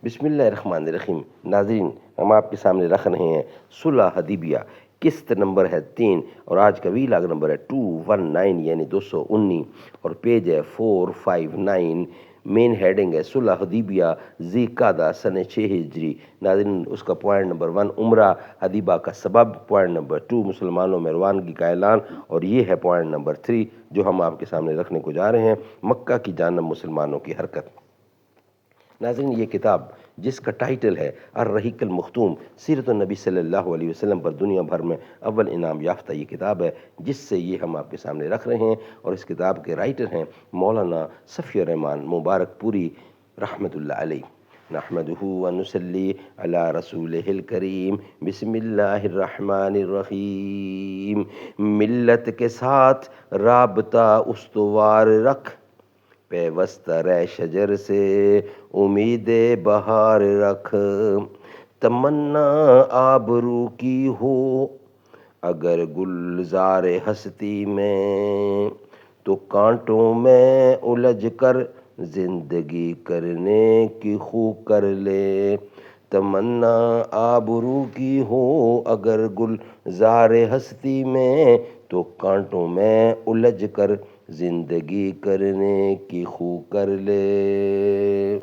بسم اللہ الرحمن الرحیم۔ ناظرین، ہم آپ کے سامنے رکھ رہے ہیں صلح حدیبیہ، قسط نمبر ہے 3 اور آج کا ویلاگ نمبر ہے 219 یعنی 219 اور پیج ہے 459۔ مین ہیڈنگ ہے صلح حدیبیہ ذی قعدہ سن 6 ہجری۔ ناظرین، اس کا پوائنٹ نمبر 1 عمرہ حدیبہ کا سبب، پوائنٹ نمبر 2 مسلمانوں میں روانگی کا اعلان، اور یہ ہے پوائنٹ نمبر 3 جو ہم آپ کے سامنے رکھنے کو جا رہے ہیں، مکہ کی جانب مسلمانوں کی حرکت۔ ناظرین، یہ کتاب جس کا ٹائٹل ہے الرحیق المختوم، سیرت النبی صلی اللہ علیہ وسلم پر دنیا بھر میں اول انعام یافتہ یہ کتاب ہے، جس سے یہ ہم آپ کے سامنے رکھ رہے ہیں، اور اس کتاب کے رائٹر ہیں مولانا صفی الرحمان مبارک پوری رحمۃ اللہ علیہ۔ نحمدہ ونصلی علی رسولہ الکریم، بسم اللہ الرحمن الرحیم۔ ملت کے ساتھ رابطہ استوار رکھ، پیوستہ رہ شجر سے امید بہار رکھ، تمنا آبرو کی ہو اگر گلزار ہستی میں، تو کانٹوں میں الجھ کر زندگی کرنے کی خو کر لے۔ تمنا آبرو کی ہو اگر گلزار ہستی میں، تو کانٹوں میں الجھ کر زندگی کرنے کی خو کر لے۔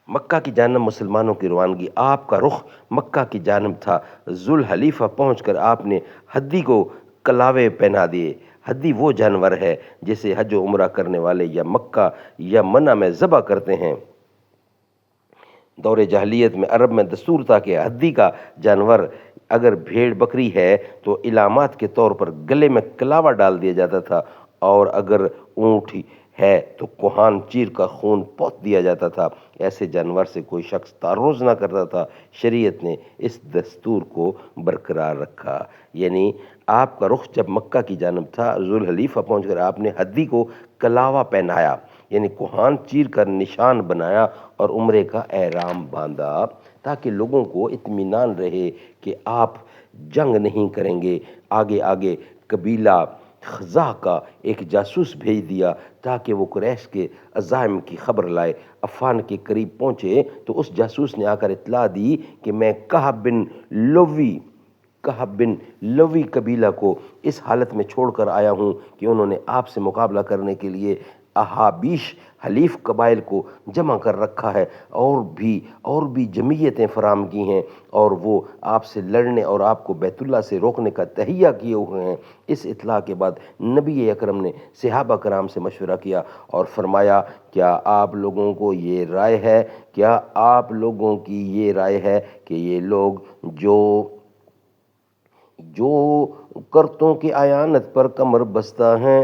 مکہ کی جانب مسلمانوں کی روانگی، آپ کا رخ مکہ کی جانب تھا۔ ذوالحلیفہ پہنچ کر آپ نے ہدی کو کلاوے پہنا دیے۔ ہدی وہ جانور ہے جسے حج و عمرہ کرنے والے یا مکہ یا منی میں ذبح کرتے ہیں۔ دور جاہلیت میں عرب میں دستور تھا کہ ہدی کا جانور اگر بھیڑ بکری ہے تو علامات کے طور پر گلے میں کلاوا ڈال دیا جاتا تھا، اور اگر اونٹ ہے تو کوہان چیر کا خون پوت دیا جاتا تھا۔ ایسے جانور سے کوئی شخص تعرض نہ کرتا تھا۔ شریعت نے اس دستور کو برقرار رکھا، یعنی آپ کا رخ جب مکہ کی جانب تھا، ذوالحلیفہ پہنچ کر آپ نے ہدی کو کلاوا پہنایا، یعنی کوہان چیر کر نشان بنایا اور عمرے کا احرام باندھا، تاکہ لوگوں کو اطمینان رہے کہ آپ جنگ نہیں کریں گے۔ آگے آگے قبیلہ خزاع کا ایک جاسوس بھیج دیا تاکہ وہ قریش کے عزائم کی خبر لائے۔ عفان کے قریب پہنچے تو اس جاسوس نے آ کر اطلاع دی کہ میں کہب بن لوی قبیلہ کو اس حالت میں چھوڑ کر آیا ہوں کہ انہوں نے آپ سے مقابلہ کرنے کے لیے احابیش حلیف قبائل کو جمع کر رکھا ہے، اور بھی جمعیتیں فراہم کی ہیں، اور وہ آپ سے لڑنے اور آپ کو بیت اللہ سے روکنے کا تہیہ کیے ہوئے ہیں۔ اس اطلاع کے بعد نبی اکرم نے صحابہ کرام سے مشورہ کیا اور فرمایا، کیا آپ لوگوں کو یہ رائے ہے کہ یہ لوگ جو کرتوں کی اعانت پر کمر بستہ ہیں،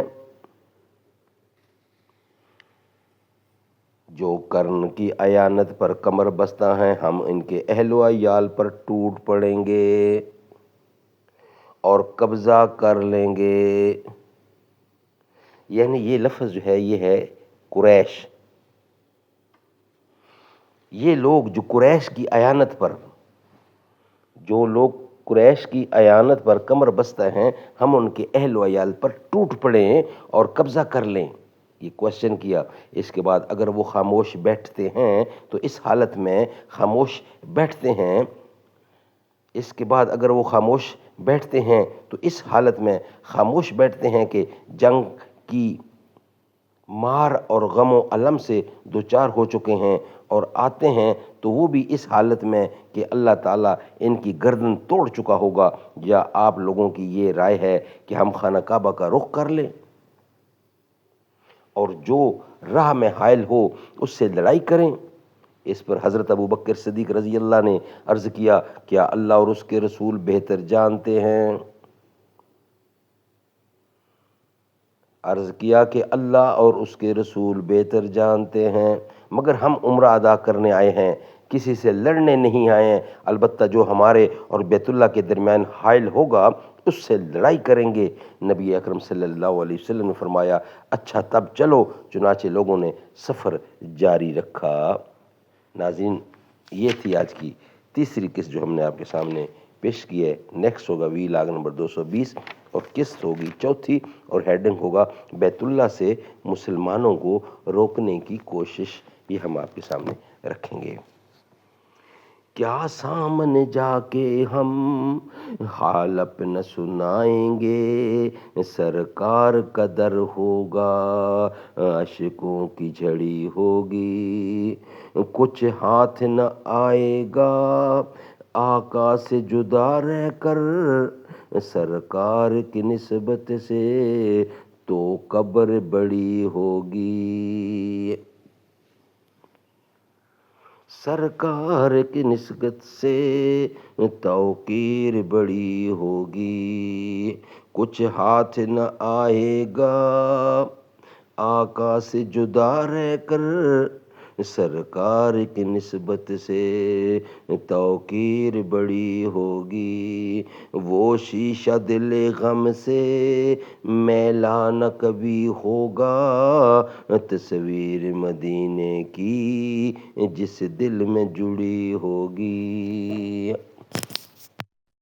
جو کرن کی اعانت پر کمر بستہ ہیں، ہم ان کے اہل و عیال پر ٹوٹ پڑیں گے اور قبضہ کر لیں گے۔ یعنی یہ لفظ جو ہے یہ ہے قریش۔ یہ لوگ جو قریش کی اعانت پر کمر بستہ ہیں، ہم ان کے اہل و عیال پر ٹوٹ پڑیں اور قبضہ کر لیں۔ یہ کوشچن کیا۔ اس کے بعد اگر وہ خاموش بیٹھتے ہیں تو اس حالت میں خاموش بیٹھتے ہیں کہ جنگ کی مار اور غم و الم سے دوچار ہو چکے ہیں، اور آتے ہیں تو وہ بھی اس حالت میں کہ اللہ تعالیٰ ان کی گردن توڑ چکا ہوگا۔ یا آپ لوگوں کی یہ رائے ہے کہ ہم خانہ کعبہ کا رخ کر لیں اور جو راہ میں حائل ہو اس سے لڑائی کریں؟ اس پر حضرت ابوبکر صدیق رضی اللہ نے عرض کیا، کیا اللہ اور اس کے رسول بہتر جانتے ہیں؟ کہ اللہ اور اس کے رسول بہتر جانتے ہیں، مگر ہم عمرہ ادا کرنے آئے ہیں، کسی سے لڑنے نہیں آئے ہیں، البتہ جو ہمارے اور بیت اللہ کے درمیان حائل ہوگا اس سے لڑائی کریں گے۔ نبی اکرم صلی اللہ علیہ وسلم نے فرمایا، اچھا تب چلو۔ چنانچہ لوگوں نے سفر جاری رکھا۔ ناظرین، یہ تھی آج کی تیسری قسط جو ہم نے آپ کے سامنے پیش کی ہے۔ نیکسٹ ہوگا ویلاگ نمبر 220 اور قسط ہوگی چوتھی، اور ہیڈنگ ہوگا بیت اللہ سے مسلمانوں کو روکنے کی کوشش یہ ہم آپ کے سامنے رکھیں گے۔ کیا سامنے جا کے ہم حال اپنا سنائیں گے، سرکار کا در ہوگا اشکوں کی جھڑی ہوگی، کچھ ہاتھ نہ آئے گا آقا سے جدا رہ کر، سرکار کی نسبت سے تو قبر بڑی ہوگی، سرکار کی نسبت سے توقیر بڑی ہوگی، کچھ ہاتھ نہ آئے گا آقا سے جدا رہ کر، سرکار کی نسبت سے توقیر بڑی ہوگی، وہ شیشہ دل غم سے میلا نہ کبھی ہوگا، تصویر مدینے کی جس دل میں جڑی ہوگی۔